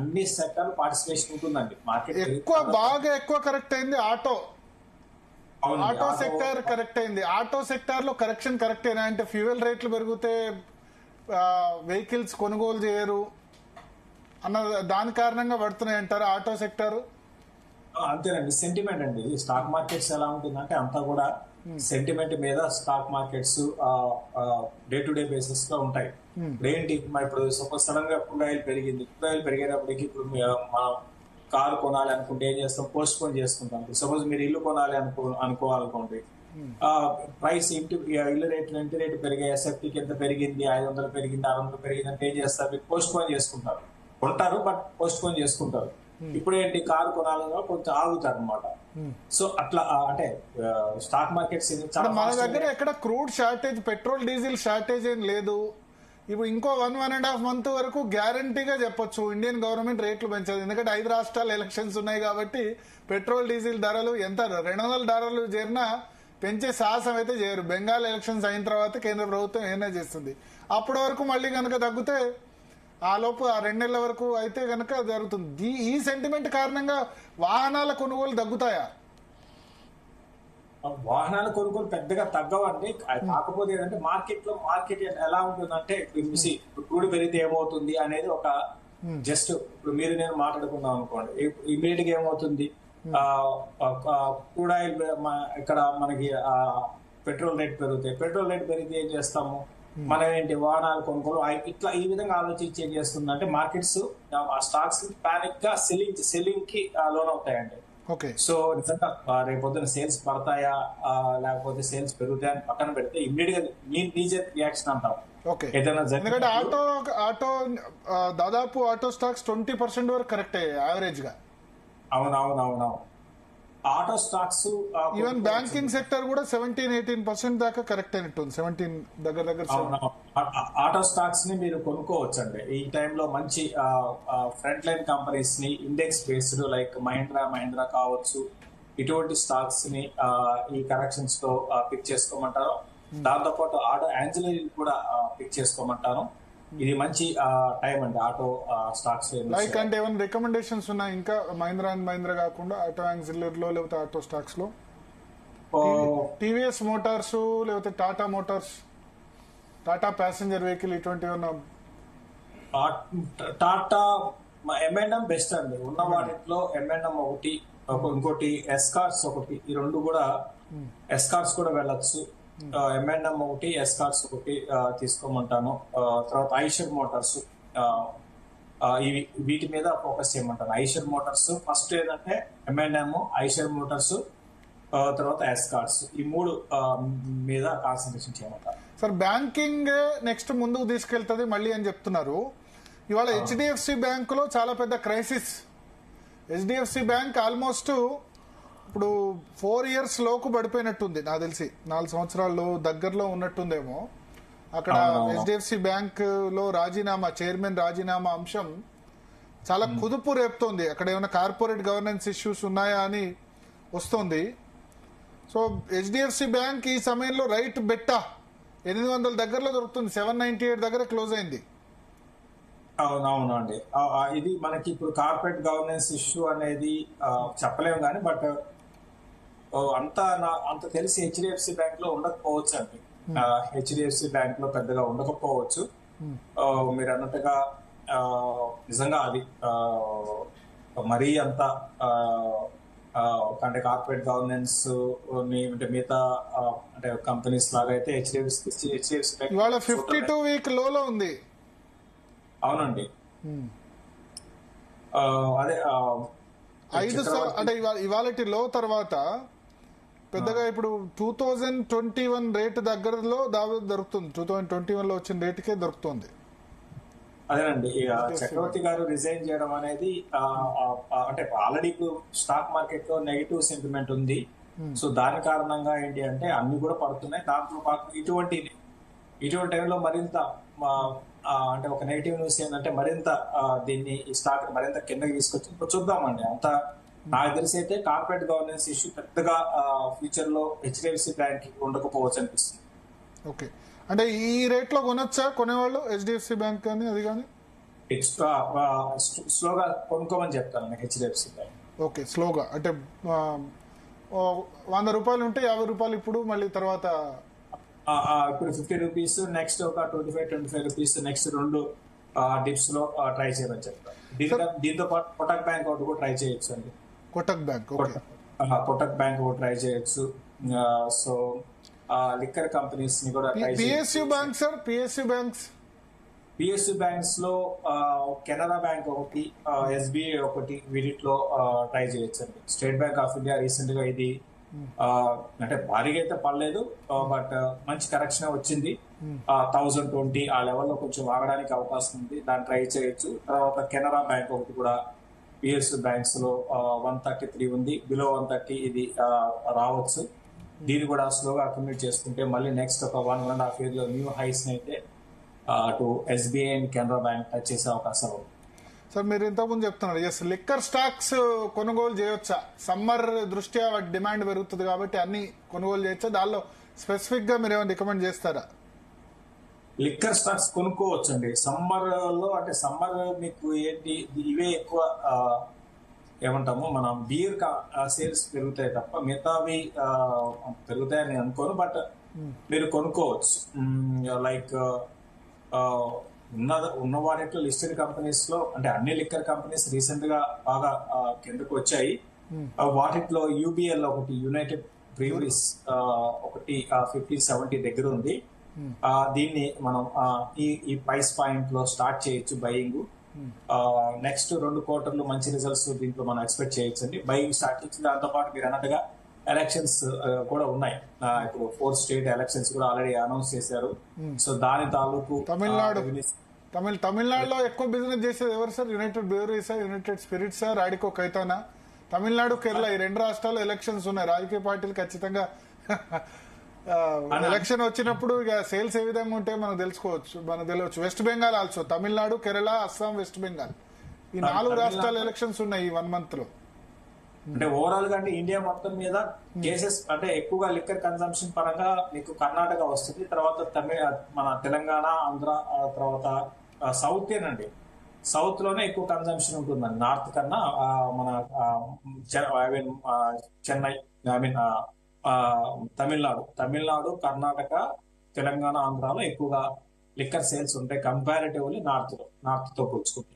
అన్ని sector participation ఉంటుందండి. Market ఎక్కువ కరెక్ట్ అయింది ఆటో సెక్టర్ కరెక్ట్ అయింది. ఆటో సెక్టార్ లో కరెక్షన్ కరెక్ట్ అయినా అంటే ఫ్యూయల్ రేట్లు పెరిగితే వెహికల్స్ కొనుగోలు చేయరు అన్న దాని కారణంగా పడుతున్నాయి అంటారు ఆటో సెక్టర్. అంతేనండి, సెంటిమెంట్ అండి. స్టాక్ మార్కెట్స్ ఎలా ఉంటుందంటే అంతా కూడా సెంటిమెంట్ మీద stock markets day to day basis గా ఉంటాయి. ఏంటి ఇప్పుడు సపోజ్ సడన్ గా క్రూడ్ ఆయిల్ పెరిగింది, క్రూడ్ ఆయిల్ పెరిగేటప్పటికి ఇప్పుడు మనం కారు కొనాలి అనుకుంటే ఏం చేస్తాం, పోస్ట్ పోన్ చేసుకుంటాం. సపోజ్ మీరు ఇల్లు కొనాలి అనుకోవాలనుకోండి, ప్రైస్ ఇల్లు రేట్లు ఇంటి రేటు పెరిగాయి, ఎస్ఎఫ్టీకి ఎంత పెరిగింది, 500 పెరిగింది, 600 పెరిగింది అంటే ఏం చేస్తారు, మీరు పోస్ట్ పోన్ చేసుకుంటారు. కొంటారు బట్ పోస్ట్ పోన్ చేసుకుంటారు. ఇప్పుడు ఏంటి, కారు కొనాలన్నా కొంచెం ఆగుతారు అనమాట. సో అట్లా అంటే స్టాక్ మార్కెట్స్ మన దగ్గర ఎక్కడ crude shortage, petrol diesel shortage ఏం లేదు. ఇప్పుడు ఇంకో 1.5 month వరకు గ్యారంటీగా చెప్పొచ్చు ఇండియన్ గవర్నమెంట్ రేట్లు పెంచదు. ఎందుకంటే 5 రాష్ట్రాల ఎలక్షన్స్ ఉన్నాయి కాబట్టి పెట్రోల్ డీజిల్ ధరలు ఎంత $200 చేరినా పెంచే సాహసం అయితే చేయరు. బెంగాల్ ఎలక్షన్స్ అయిన తర్వాత కేంద్ర ప్రభుత్వం ఏమైనా చేస్తుంది. అప్పటి వరకు మళ్ళీ కనుక తగ్గితే ఆ లోపు ఆ 2 నెలల వరకు అయితే కనుక జరుగుతుంది. ఈ సెంటిమెంట్ కారణంగా వాహనాల కొనుగోలు తగ్గుతాయా? వాహనాల కొనుగోలు పెద్దగా తగ్గవండి. కాకపోతే ఏంటంటే మార్కెట్ ఎలా ఉంటుందంటే క్రూడ్ పెరిగితే ఏమవుతుంది అనేది ఒక జస్ట్ ఇప్పుడు మీరు నేను మాట్లాడుకుందాం అనుకోండి, ఇమీడియట్ గా ఏమవుతుంది, క్రూడ్ ఆయిల్ ఇక్కడ మనకి పెట్రోల్ రేట్ పెరుగుతాయి. పెట్రోల్ రేట్ పెరిగితే ఏం చేస్తాము మనం, ఏంటి వాహనాలు కొనుగోలు ఇట్లా ఈ విధంగా ఆలోచించి ఏం చేస్తుందంటే మార్కెట్స్ స్టాక్స్ పానిక్ గా సెల్లింగ్ కి లోన్ అవుతాయండి. సో నిజంగా రేపొద్దున సేల్స్ పడతాయా లేకపోతే సేల్స్ పెరుగుతాయా అని పక్కన పెడితే ఇమ్మీడియట్ గా నీజర్ రియాక్షన్ అంటాం. ఎందుకంటే ఆటో దాదాపు ఆటో స్టాక్స్ 20% వరకు కరెక్ట్ అయ్యాయి యావరేజ్ గా. అవునవునవునవును, auto stocks even banking sector కూడా 17-18% దాకా కరెక్ట్ అయినట్టుంది. 17 దగ్గర ఆటో స్టాక్స్ ని మీరు కొనుక్కోవచ్చండి. ఈ టైంలో మంచి ఫ్రంట్ లైన్ కంపెనీస్ ని ఇండెక్స్ బేస్డ్ లైక్ మహీంద్రా కావచ్చు, ఇటువంటి స్టాక్స్ ని ఈ కరెక్షన్స్ లో పిక్ చేసుకోమంటారు. దాంతో పాటు ఆటో యాన్సిలరీ కూడా పిక్ చేసుకోమంటాను. ఇది మంచి టైం అండి ఆటో స్టాక్స్. లైక్ అంటే ఏమైనా రికమెండేషన్స్ ఉన్నాయి ఇంకా మహీంద్రా కాకుండా ఆటో యాన్సిలరీలో లేకపోతే ఆటో స్టాక్స్ లో? టీవీఎస్ మోటార్స్ లేకపోతే Tata Motors, Tata passenger vehicle ఇటువంటి టాటా M&M బెస్ట్ అండి. ఉన్న వాటిలో M&M ఒకటి, ఇంకోటి ఎస్కార్ట్స్ ఒకటి, ఈ రెండు కూడా ఎస్కార్ట్స్ కూడా వెళ్ళొచ్చు. M&M ఒకటి, ఎస్కార్ట్స్ ఒకటి తీసుకోమంటాను. తర్వాత ఐషర్ మోటార్స్, వీటి మీద ఫోకస్ చేయమంటాను. ఐషర్ మోటార్స్ ఫస్ట్ ఏంటంటే M&M, ఐషర్ మోటార్స్, తర్వాత ఎస్కార్ట్స్, ఈ 3 మీద కాన్సన్ట్రేషన్ చేయమంటారు. సార్ బ్యాంకింగ్ నెక్స్ట్ ముందుకు తీసుకెళ్తుంది మళ్ళీ అని చెప్తున్నారు. ఇవాళ HDFC బ్యాంక్ లో చాలా పెద్ద క్రైసిస్. HDFC బ్యాంక్ ఆల్మోస్ట్ ఇప్పుడు 4 years లోకు పడిపోయినట్టుంది నాకు తెలిసి. 4 సంవత్సరాల్లో దగ్గరలో ఉన్నట్టుందేమో. అక్కడ HDFC బ్యాంక్ లో చైర్మన్ రాజీనామా అంశం చాలా కుదుపు రేపుతోంది. అక్కడ ఏమైనా కార్పొరేట్ గవర్నెన్స్ ఇష్యూస్ ఉన్నాయా అని వస్తుంది. సో HDFC బ్యాంక్ ఈ సమయంలో రైట్ బెట్టా 800 దగ్గరలో దొరుకుతుంది. 798 దగ్గర క్లోజ్ అయింది. అవునవునండి, ఇది మనకి ఇప్పుడు కార్పొరేట్ గవర్నెన్స్ ఇష్యూ అనేది చెప్పలేము కానీ బట్ అంత తెలిసి HDFC బ్యాంక్ లో ఉండకపోవచ్చు అండి. HDFC బ్యాంక్ లో పెద్దగా ఉండకపోవచ్చు. మీరు అన్నట్టుగా నిజంగా అది మరీ అంత అంటే కార్పొరేట్ గవర్నెన్స్ అంటే మిగతా అంటే కంపెనీస్ లాగా అయితే HDFC బ్యాంక్ ఇవాళ 52 వీక్ లోలో ఉంది. అవునండి, అదే 5 అంటే ఇవాళ లో తర్వాత పెద్దగా ఇప్పుడు 2021 రేటు దగ్గరలో దొరుకుతుంది. 2021 లో వచ్చిన రేటుకే దొరుకుతుంది. అదేనండి, చక్రవర్తి గారు రిజైన్ చేయడం అనేది అంటే ఆల్రెడీ ఇప్పుడు స్టాక్ మార్కెట్ లో నెగిటివ్ సెంటిమెంట్ ఉంది. సో దాని కారణంగా ఏంటి అంటే అన్ని కూడా పడుతున్నాయి. దాంతో పాటు ఇటువంటి టైంలో మరింత అంటే ఒక నెగిటివ్ న్యూస్ ఏంటంటే మరింత దీన్ని ఈ స్టాక్ మరింత కిందకి తీసుకొచ్చి ఇప్పుడు చూద్దామండి. అంత నాకు తెలిసి అయితే కార్పొరేట్ గవర్నెన్స్ ఇష్యూ పెద్దగా ఫ్యూచర్ లో HDFC బ్యాంక్ ఉండకపోవచ్చు అనిపిస్తుంది. ఓకే, అంటే ఈ రేట్ లో కొనొచ్చా కొనేవాళ్ళు HDFC బ్యాంక్ కానీ అది కానీ? స్లోగా కొనుక్కోమని చెప్తాను హెచ్డిఎఫ్సి బ్యాంక్. ఓకే, స్లోగా అంటే ₹100 ఉంటే ₹50 ఇప్పుడు మళ్ళీ తర్వాత ఇప్పుడు ₹50, నెక్స్ట్ ఒక ₹25 నెక్స్ట్ 2 డిప్స్ లో ట్రై చేయమని చెప్తాను. దీంతో పాటు కోటక్ బ్యాంక్ ఒకటి కూడా ట్రై చేయొచ్చు అండి. Kotak bank, okay, Kotak bank కూడా ట్రై చేయొచ్చు. సో లిక్కర్ కంపెనీస్ ని కూడా ట్రై చేయొచ్చు. PSU bank sir, PSU banks లో కెనరా బ్యాంక్ ఒకటి, ఎస్బీఐ ఒకటి, వీటిలో ట్రై చేయొచ్చు అండి. State bank of India recent గా ఇది అంటే భారీగా అయితే పడలేదు, బట్ మంచి కరెక్షన్ వచ్చింది. 1020 ఆ లెవెల్లో కొంచెం ఆగడానికి అవకాశం ఉంది, దాన్ని ట్రై చేయొచ్చు. తర్వాత కెనరా బ్యాంక్ ఒకటి కూడా పిఎస్యు బ్యాంక్స్ లో 133 ఉంది, బిలో 130 ఇది రావచ్చు. దీన్ని కూడా స్లోగా అక్యుమిలేట్ చేసుకుంటే మళ్ళీ నెక్స్ట్ ఒక 1.5 years లో న్యూ హైస్ అయితే అటు SBI and Canara bank touch చేసే అవకాశం ఉంది. సార్ మీరు ఇంతకుముందు చెప్తున్నారు ఎస్ లిక్కర్ స్టాక్స్ కొనుగోలు చేయొచ్చా? సమ్మర్ దృష్ట్యా వాటి డిమాండ్ పెరుగుతుంది కాబట్టి అన్ని కొనుగోలు చేయొచ్చా? దానిలో స్పెసిఫిక్ గా మీరు ఏమైనా రికమెండ్ చేస్తారా? లిక్కర్ స్టాక్స్ కొనుక్కోవచ్చు అండి సమ్మర్ లో. అంటే సమ్మర్ మీకు ఏంటి, ఇవే ఎక్కువ ఏమంటాము మనం బీర్ సేల్స్ పెరుగుతాయి తప్ప మిగతావి పెరుగుతాయని అనుకోను, బట్ మీరు కొనుక్కోవచ్చు. లైక్ ఉన్న వాటిలో లిస్టెడ్ కంపెనీస్ లో అంటే అన్ని లిక్కర్ కంపెనీస్ రీసెంట్ గా బాగా కిందకు వచ్చాయి. వాటిలో యూబీఎల్ ఒకటి, యునైటెడ్ బ్రీవరీస్ ఒకటి 50-70 దగ్గర ఉంది. దీన్ని మనం ఈ ప్రైస్ పాయింట్ లో స్టార్ట్ చేయొచ్చు బయింగ్. నెక్స్ట్ 2 quarters మంచి రిజల్ట్స్ దీంట్లో మనం ఎక్స్పెక్ట్ చేయొచ్చు అండి. బయింగ్ స్టార్ట్ చేసి దాంతో పాటు మీరు అన్నట్టుగా ఎలక్షన్స్ కూడా ఉన్నాయి. ఇప్పుడు 4 state ఎలక్షన్స్ కూడా ఆల్రెడీ అనౌన్స్ చేశారు. సో దాని తాలూకు తమిళనాడులో ఎక్కువ బిజినెస్ చేసేది ఎవరు సార్? యునైటెడ్ బ్రూవరీసా, యునైటెడ్ స్పిరిట్సా, రాడికో ఖైతానా? తమిళనాడు, కేరళ ఈ 2 రాష్ట్రాల్లో ఎలక్షన్స్ ఉన్నాయి. రాజకీయ పార్టీలు ఖచ్చితంగా ఎలక్షన్ వచ్చినప్పుడు ఇక సేల్స్ ఏ విధంగా ఉంటే మనకు తెలియవచ్చు. వెస్ట్ బెంగాల్ ఆల్సో, తమిళనాడు, కేరళ, అస్సాం, వెస్ట్ బెంగాల్ ఈ 4 రాష్ట్రాల ఎలక్షన్స్ ఉన్నాయి ఈ 1 month లో. అంటే ఓవరాల్ గా అంటే ఇండియా మొత్తం మీద కేసెస్ అంటే ఎక్కువగా లిక్కర్ కన్సంప్షన్ పరంగా మీకు కర్ణాటక వస్తుంది, తర్వాత మన తెలంగాణ, ఆంధ్ర, తర్వాత సౌత్ ఏనండి. సౌత్ లోనే ఎక్కువ కన్సంప్షన్ ఉంటుందండి నార్త్ కన్నా. మన చెన్నై, తమిళనాడు, కర్ణాటక, తెలంగాణ, ఆంధ్రాలో ఎక్కువగా లిక్కర్ సేల్స్ ఉంటాయి కంపారిటివ్లీ నార్త్ తో పోల్చుకుంటే.